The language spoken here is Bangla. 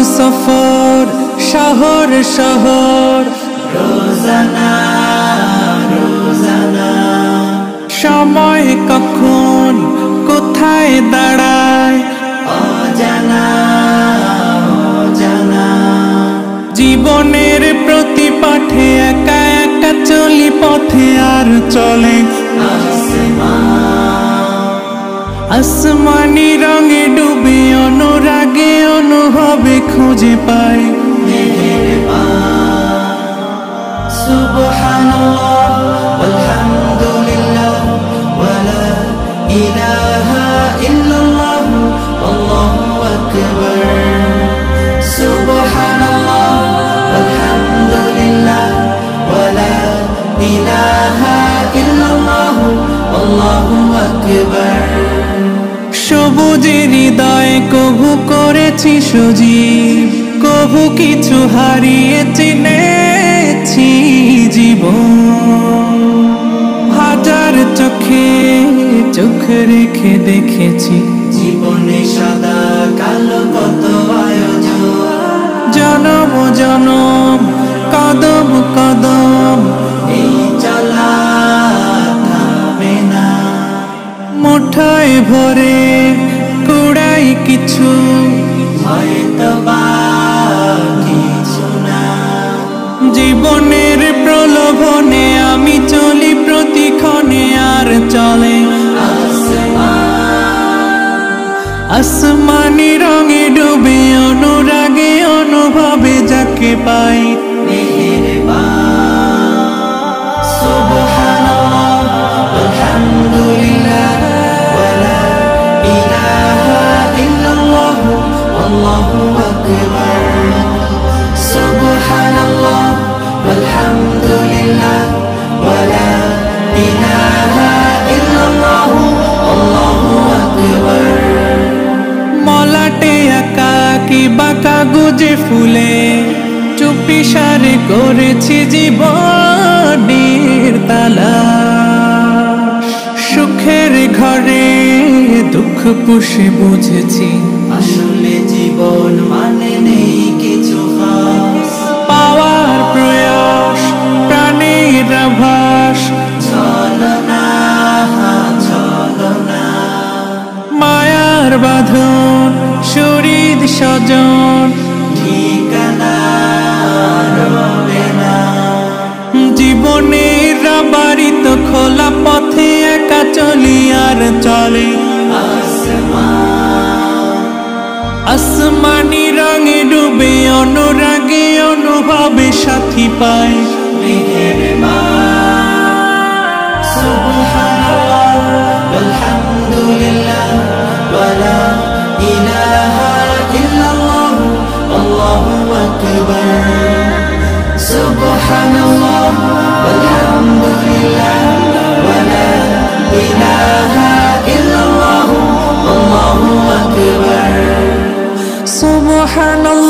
সফর শহর শহর রোজানা রোজানা সময় কখন কোথায় দাঁড়ায় অজানা অজানা জীবনের প্রতি পাঠে একা একা চলি পথে আর চলে আসমানি রঙে ডুবে অনুরাগে অনুভবে খুঁজে পাই সুবহানাল্লাহ আলহামদুলিল্লাহ ওয়ালা ইলাহা ইল্লাল্লাহ আল্লাহু আকবার সুবহানাল্লাহ আলহামদুলিল্লাহ ওয়ালা ইলাহা ইল্লাল্লাহ আল্লাহু আকবার সবুজের হৃদয় কভু করেছি সজীব কভু কিছু হারিয়ে চিনেছি জীবন হাজার চোখে চোখ রেখে দেখেছি জীবনে সাদা কালো কত আয়োজন জনম জনম কদম কদম এই চলা থামে না মুঠায় ভরে কুড়াই কিছু হয়তো বা কিছু না জীবনের প্রলোভনে আমি চলি প্রতিক্ষণে আর চলে আসমানি রঙে ডুবে অনুরাগে অনুভবে যাকে পাই সুবহানাল্লাহ আলহামদুলিল্লাহ ওয়ালা ইলাহা ইল্লাল্লাহ আল্লাহু আকবার সুবহানাল্লাহ আলহামদুলিল্লাহ ওয়ালা ইলাহা ইল্লাল্লাহ আল্লাহু আকবার মলাটে একাকী বাঁকা গুজে ফুলে চুপি সারে করেছি জীবনের তালা সুখের ঘরে দুঃখ পুষে বুঝেছি আসলে জীবন মানে নেই কিছু খাস পাওয়ার প্রয়াস প্রাণের আভাস চলো না মায়ার বাঁধন শরীর স্বজন ঠিকানা রবে না জীবনের বাড়িত খোলা পথে একা চলি আর চলে আসমানি রঙে ডুবে অনুরাগে অনুভবে সাথী পায় সুবহানাল্লাহ আলহামদুলিল্লাহ ওয়ালা ইলাহা ইল্লাল্লাহ আল্লাহু আকবার সুবহানাল্লাহ আলহামদুলিল্লাহ ওয়ালা ইলাহা ইল্লাল্লাহ আল্লাহু আকবার সুবহানাল্লাহ